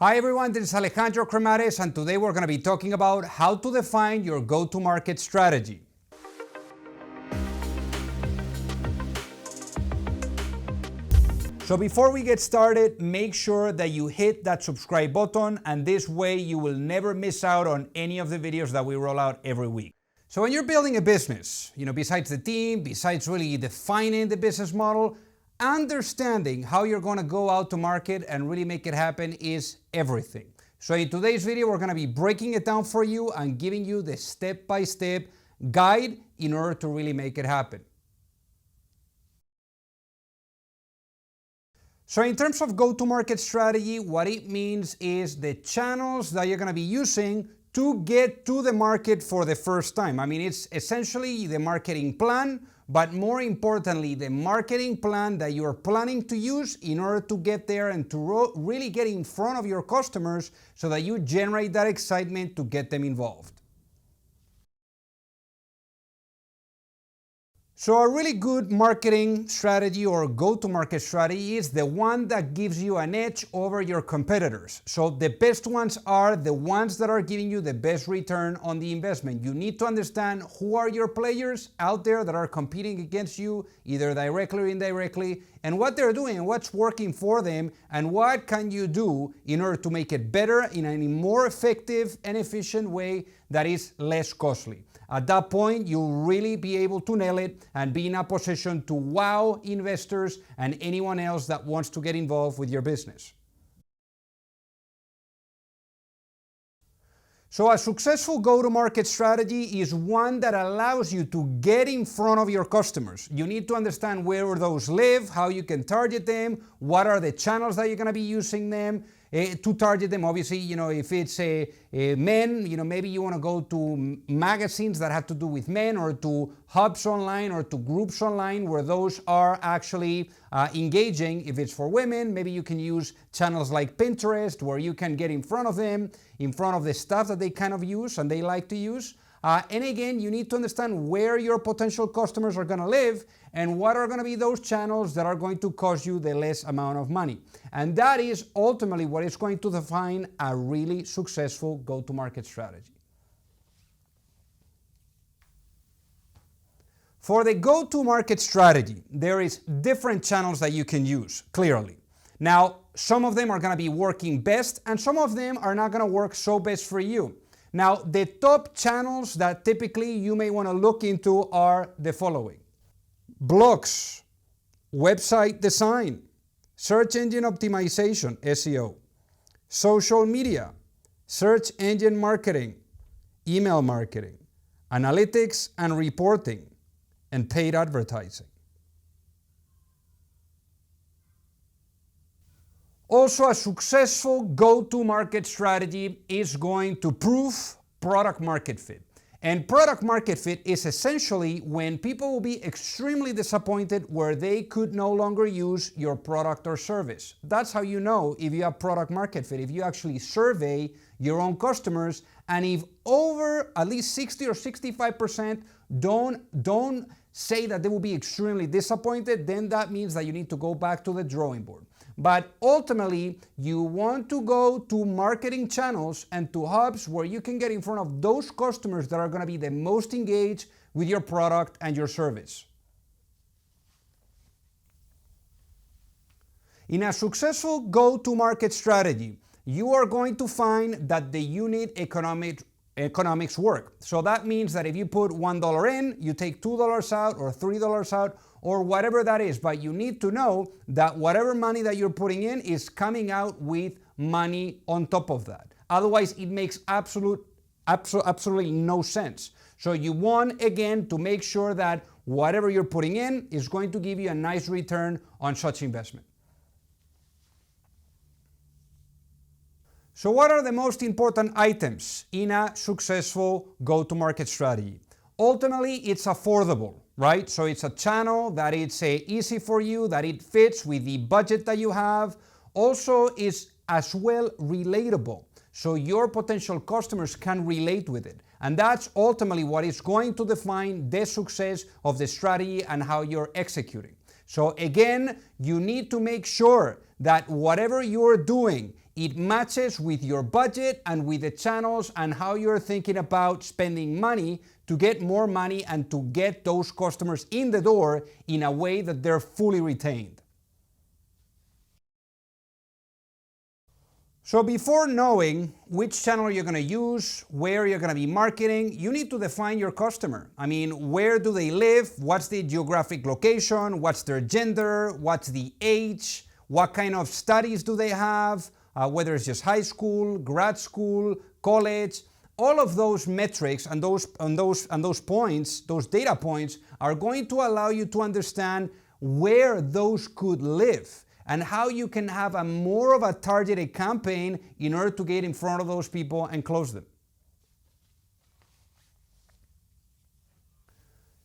Hi everyone, this is Alejandro Cremades, and today we're going to be talking about how to define your go-to-market strategy. So before we get started, make sure that you hit that subscribe button, and this way you will never miss out on any of the videos that we roll out every week. So when you're building a business, besides the team, besides really defining the business model, understanding how you're going to go out to market and really make it happen is everything. So in today's video, we're going to be breaking it down for you and giving you the step-by-step guide in order to really make it happen. So in terms of go-to-market strategy, what it means is the channels that you're going to be using to get to the market for the first time. I mean, it's essentially the marketing plan, but more importantly, the marketing plan that you're planning to use in order to get there and to really get in front of your customers so that you generate that excitement to get them involved. So a really good marketing strategy or go-to-market strategy is the one that gives you an edge over your competitors. So the best ones are the ones that are giving you the best return on the investment. You need to understand who are your players out there that are competing against you, either directly or indirectly, and what they're doing and what's working for them, and what can you do in order to make it better in a more effective and efficient way that is less costly. At that point, you'll really be able to nail it and be in a position to wow investors and anyone else that wants to get involved with your business. So a successful go-to-market strategy is one that allows you to get in front of your customers. You need to understand where those live, how you can target them, what are the channels that you're going to be using them to target them. Obviously, if it's men, maybe you want to go to magazines that have to do with men, or to hubs online, or to groups online where those are actually engaging. If it's for women, maybe you can use channels like Pinterest, where you can get in front of them, in front of the stuff that they kind of use and they like to use. And again, you need to understand where your potential customers are going to live and what are going to be those channels that are going to cost you the less amount of money. And that is ultimately what is going to define a really successful go-to-market strategy. For the go-to-market strategy, there is different channels that you can use, clearly. Now, some of them are going to be working best, and some of them are not going to work so best for you. Now, the top channels that typically you may want to look into are the following: blogs, website design, search engine optimization, SEO, social media, search engine marketing, email marketing, analytics and reporting, and paid advertising. Also, a successful go-to-market strategy is going to prove product market fit. And product market fit is essentially when people will be extremely disappointed where they could no longer use your product or service. That's how you know if you have product market fit, if you actually survey your own customers, and if over at least 60 or 65% don't say that they will be extremely disappointed, then that means that you need to go back to the drawing board. But ultimately, you want to go to marketing channels and to hubs where you can get in front of those customers that are going to be the most engaged with your product and your service. In a successful go-to-market strategy, you are going to find that the unit economics work. So that means that if you put $1 in, you take $2 out or $3 out, or whatever that is, but you need to know that whatever money that you're putting in is coming out with money on top of that. Otherwise, it makes absolutely no sense. So you want, again, to make sure that whatever you're putting in is going to give you a nice return on such investment. So what are the most important items in a successful go-to-market strategy? Ultimately, it's affordable, right? So it's a channel that it's easy for you, that it fits with the budget that you have. Also is as well relatable, so your potential customers can relate with it. And that's ultimately what is going to define the success of the strategy and how you're executing. So again, you need to make sure that whatever you're doing It matches with your budget and with the channels and how you're thinking about spending money to get more money and to get those customers in the door in a way that they're fully retained. So before knowing which channel you're going to use, where you're going to be marketing, you need to define your customer. I mean, where do they live? What's the geographic location? What's their gender? What's the age? What kind of studies do they have? Whether it's just high school, grad school, college. All of those metrics and those points, those data points, are going to allow you to understand where those could live and how you can have a more of a targeted campaign in order to get in front of those people and close them.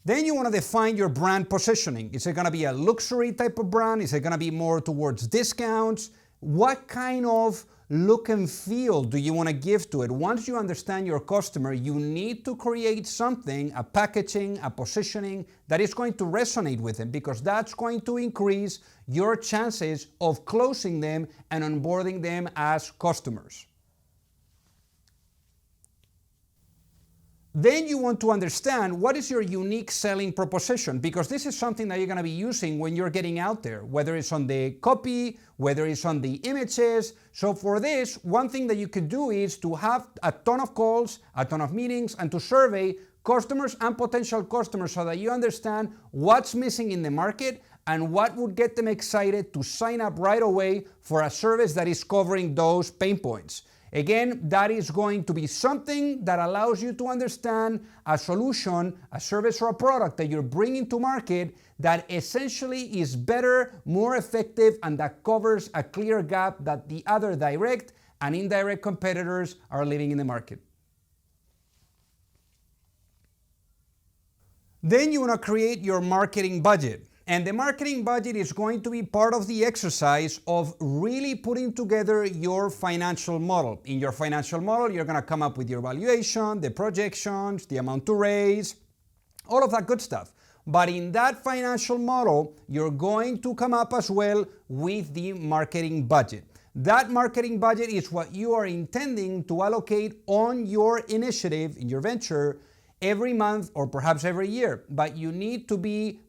Then you want to define your brand positioning. Is it going to be a luxury type of brand? Is it going to be more towards discounts? What kind of look and feel do you want to give to it? Once you understand your customer, you need to create something, a packaging, a positioning that is going to resonate with them, because that's going to increase your chances of closing them and onboarding them as customers. Then you want to understand what is your unique selling proposition, because this is something that you're going to be using when you're getting out there, whether it's on the copy, whether it's on the images. So for this, one thing that you could do is to have a ton of calls, a ton of meetings, and to survey customers and potential customers so that you understand what's missing in the market and what would get them excited to sign up right away for a service that is covering those pain points. Again, that is going to be something that allows you to understand a solution, a service or a product that you're bringing to market that essentially is better, more effective, and that covers a clear gap that the other direct and indirect competitors are leaving in the market. Then you want to create your marketing budget. And the marketing budget is going to be part of the exercise of really putting together your financial model. In your financial model, you're going to come up with your valuation, the projections, the amount to raise, all of that good stuff. But in that financial model, you're going to come up as well with the marketing budget. That marketing budget is what you are intending to allocate on your initiative, in your venture, every month or perhaps every year, but you need to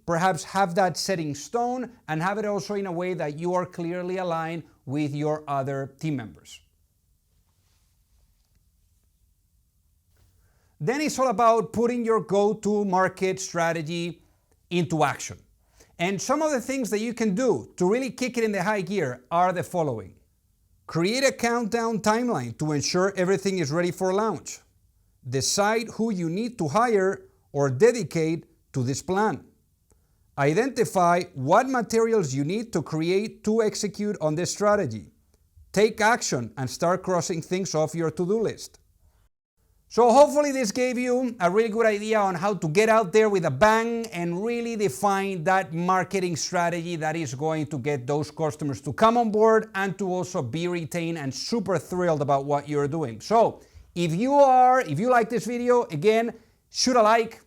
perhaps have that set in stone and have it also in a way that you are clearly aligned with your other team members. Then it's all about putting your go-to-market strategy into action. And some of the things that you can do to really kick it in the high gear are the following. Create a countdown timeline to ensure everything is ready for launch. Decide who you need to hire or dedicate to this plan. Identify what materials you need to create to execute on this strategy. Take action and start crossing things off your to-do list. So hopefully this gave you a really good idea on how to get out there with a bang and really define that marketing strategy that is going to get those customers to come on board and to also be retained and super thrilled about what you're doing. So if you like this video, again, shoot a like.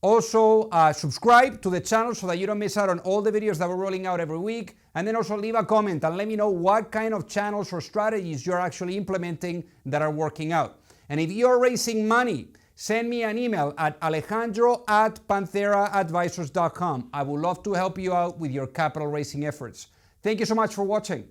Also, subscribe to the channel so that you don't miss out on all the videos that we're rolling out every week. And then also leave a comment and let me know what kind of channels or strategies you're actually implementing that are working out. And if you're raising money, send me an email at alejandro@pantheraadvisors.com. I would love to help you out with your capital raising efforts. Thank you so much for watching.